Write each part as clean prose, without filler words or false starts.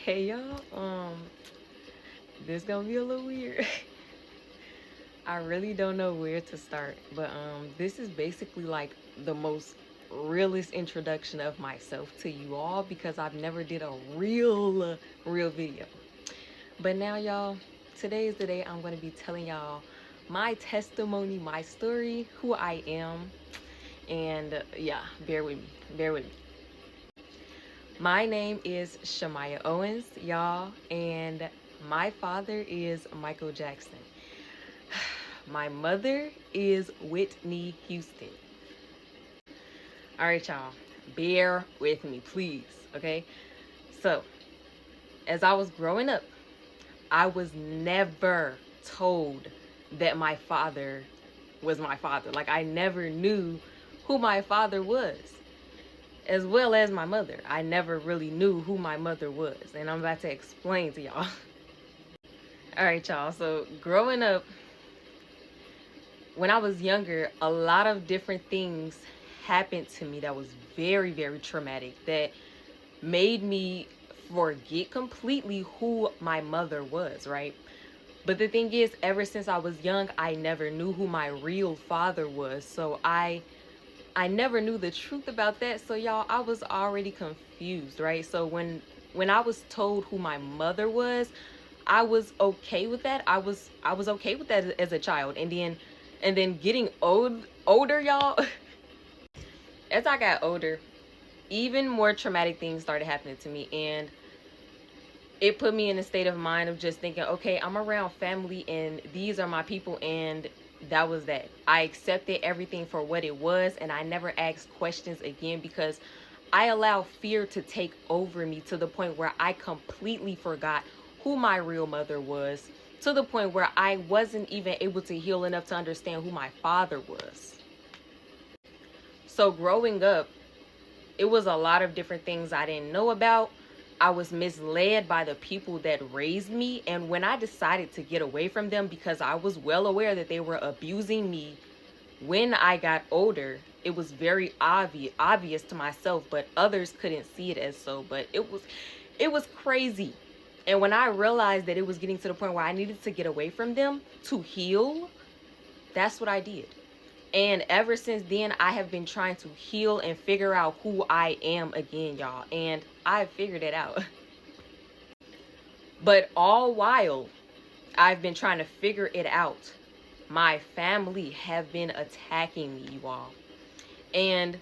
Hey y'all, this gonna be a little weird. I really don't know where to start, but this is basically like the most realest introduction of myself to you all because I've never did a real video. But now y'all, today is the day I'm gonna be telling y'all my testimony, my story, who I am, and yeah, bear with me, bear with me. My name is Shamaya Owens, y'all, and my father is Michael Jackson. My mother is Whitney Houston. All right, y'all, bear with me, please, okay? So, as I was growing up, I was never told that my father was my father. Like, I never knew who my father was, as well as my mother. I never really knew who my mother was, and I'm about to explain to y'all. All right, y'all, so growing up, when I was younger, a lot of different things happened to me that was very traumatic, that made me forget completely who my mother was, right? But the thing is, ever since I was young, I never knew who my real father was. So I never knew the truth about that. So y'all, I was already confused, right? So when I was told who my mother was, I was okay with that. I was okay with that as a child. And then getting older, y'all, as I got older, even more traumatic things started happening to me, and it put me in a state of mind of just thinking, okay, I'm around family and these are my people, and that was that. I accepted everything for what it was, and I never asked questions again because I allowed fear to take over me to the point where I completely forgot who my real mother was, to the point where I wasn't even able to heal enough to understand who my father was. So growing up, it was a lot of different things I didn't know about. I was misled by the people that raised me. And when I decided to get away from them because I was well aware that they were abusing me when I got older, it was very obvious to myself, but others couldn't see it as so. But it was crazy. And when I realized that it was getting to the point where I needed to get away from them to heal, that's what I did. And ever since then, I have been trying to heal and figure out who I am again, y'all. And I figured it out. But all while I've been trying to figure it out, my family have been attacking me, you all. And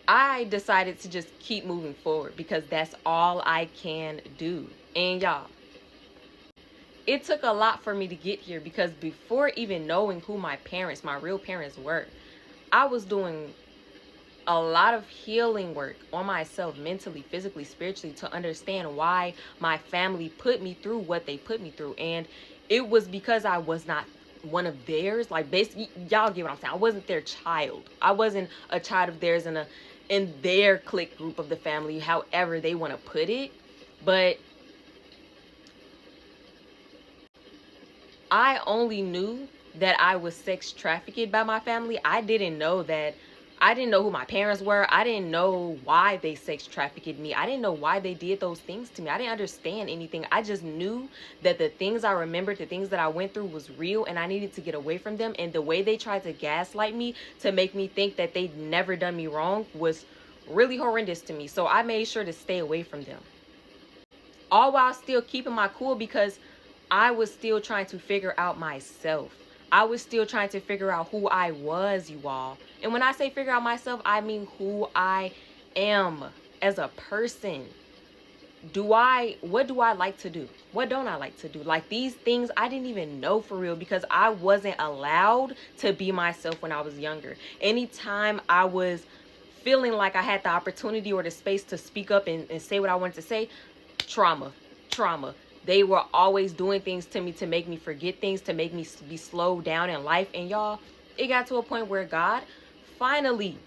I decided to just keep moving forward because that's all I can do. And y'all, it took a lot for me to get here because before even knowing who my parents, my real parents were, I was doing a lot of healing work on myself, mentally, physically, spiritually, to understand why my family put me through what they put me through. And it was because I was not one of theirs. Like, basically, y'all get what I'm saying. I wasn't their child. I wasn't a child of theirs in their clique group of the family, however they want to put it. But I only knew that I was sex trafficked by my family. I didn't know who my parents were. I didn't know why they sex trafficked me. I didn't know why they did those things to me. I didn't understand anything. I just knew that the things I remembered, the things that I went through was real, and I needed to get away from them. And the way they tried to gaslight me to make me think that they'd never done me wrong was really horrendous to me. So I made sure to stay away from them, all while still keeping my cool because I was still trying to figure out myself. I was still trying to figure out who I was, you all. And when I say figure out myself, I mean who I am as a person. What do I like to do? What don't I like to do? Like, these things I didn't even know for real because I wasn't allowed to be myself when I was younger. Anytime I was feeling like I had the opportunity or the space to speak up and say what I wanted to say, trauma. They were always doing things to me to make me forget things, to make me be slowed down in life. And y'all, it got to a point where God finally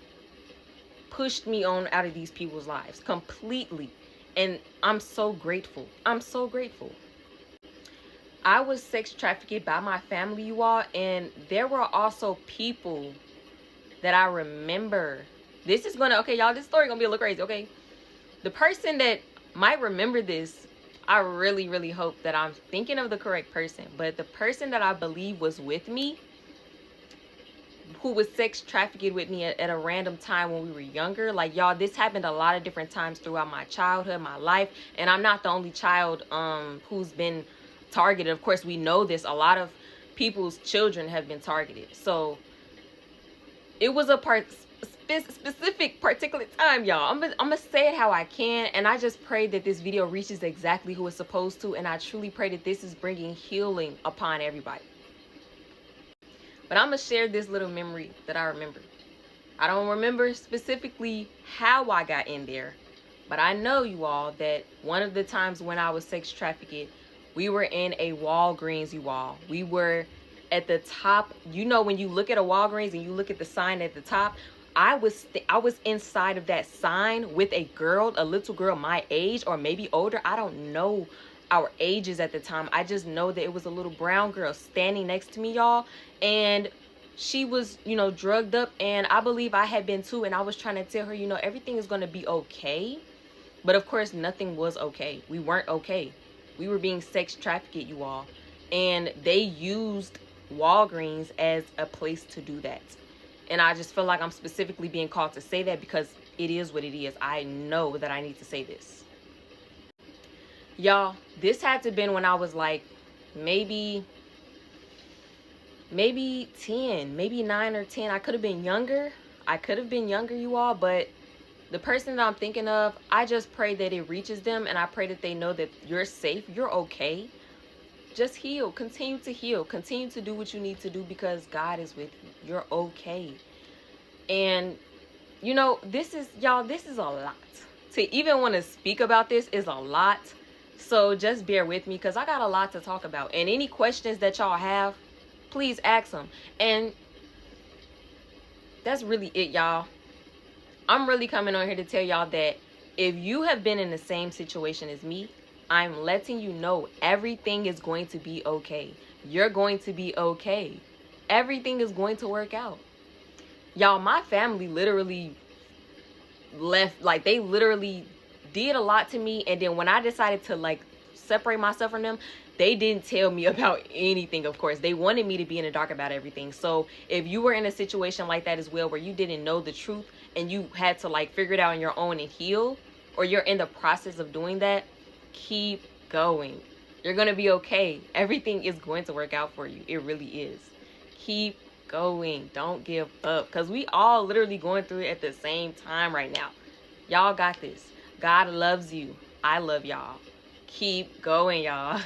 pushed me on out of these people's lives completely. And I'm so grateful. I'm so grateful. I was sex trafficked by my family, you all, and there were also people that I remember. This is gonna, okay, y'all, this story gonna be a little crazy, okay? The person that might remember this. I really, really hope that I'm thinking of the correct person. But the person that I believe was with me, who was sex trafficked with me at a random time when we were younger. Like, y'all, this happened a lot of different times throughout my childhood, my life. And I'm not the only child who's been targeted. Of course, we know this. A lot of people's children have been targeted. So it was a specific particular time, y'all. I'm gonna say it how I can, and I just pray that this video reaches exactly who it's supposed to, and I truly pray that this is bringing healing upon everybody. But I'm gonna share this little memory that I remember. I don't remember specifically how I got in there, but I know, you all, that one of the times when I was sex trafficked, we were in a Walgreens, you all. We were at the top. You know, when you look at a Walgreens and you look at the sign at the top, I was inside of that sign with a girl, a little girl my age or maybe older. I don't know our ages at the time. I just know that it was a little brown girl standing next to me, y'all, and she was, you know, drugged up, and I believe I had been too, and I was trying to tell her, you know, everything is going to be okay. But of course, nothing was okay. We weren't okay. We were being sex trafficked, you all, and they used Walgreens as a place to do that. And I just feel like I'm specifically being called to say that because it is what it is. I know that I need to say this. Y'all, this had to have been when I was like maybe 10, maybe 9 or 10. I could have been younger. You all, but the person that I'm thinking of, I just pray that it reaches them, and I pray that they know that you're safe, you're okay. Just heal, continue to heal, continue to do what you need to do because God is with you. You're okay. And you know, this is, y'all, this is a lot. To even want to speak about this is a lot. So just bear with me because I got a lot to talk about. And any questions that y'all have, please ask them. And that's really it, y'all. I'm really coming on here to tell y'all that if you have been in the same situation as me, I'm letting you know everything is going to be okay. You're going to be okay. Everything is going to work out. Y'all, my family literally left, like they literally did a lot to me, and then when I decided to like separate myself from them, they didn't tell me about anything. Of course, they wanted me to be in the dark about everything. So if you were in a situation like that as well, where you didn't know the truth and you had to like figure it out on your own and heal, or you're in the process of doing that, keep going. You're gonna be okay. Everything is going to work out for you. It really is. Keep going. Don't give up, because we all literally going through it at the same time right now. Y'all got this. God loves you. I love y'all. Keep going, y'all.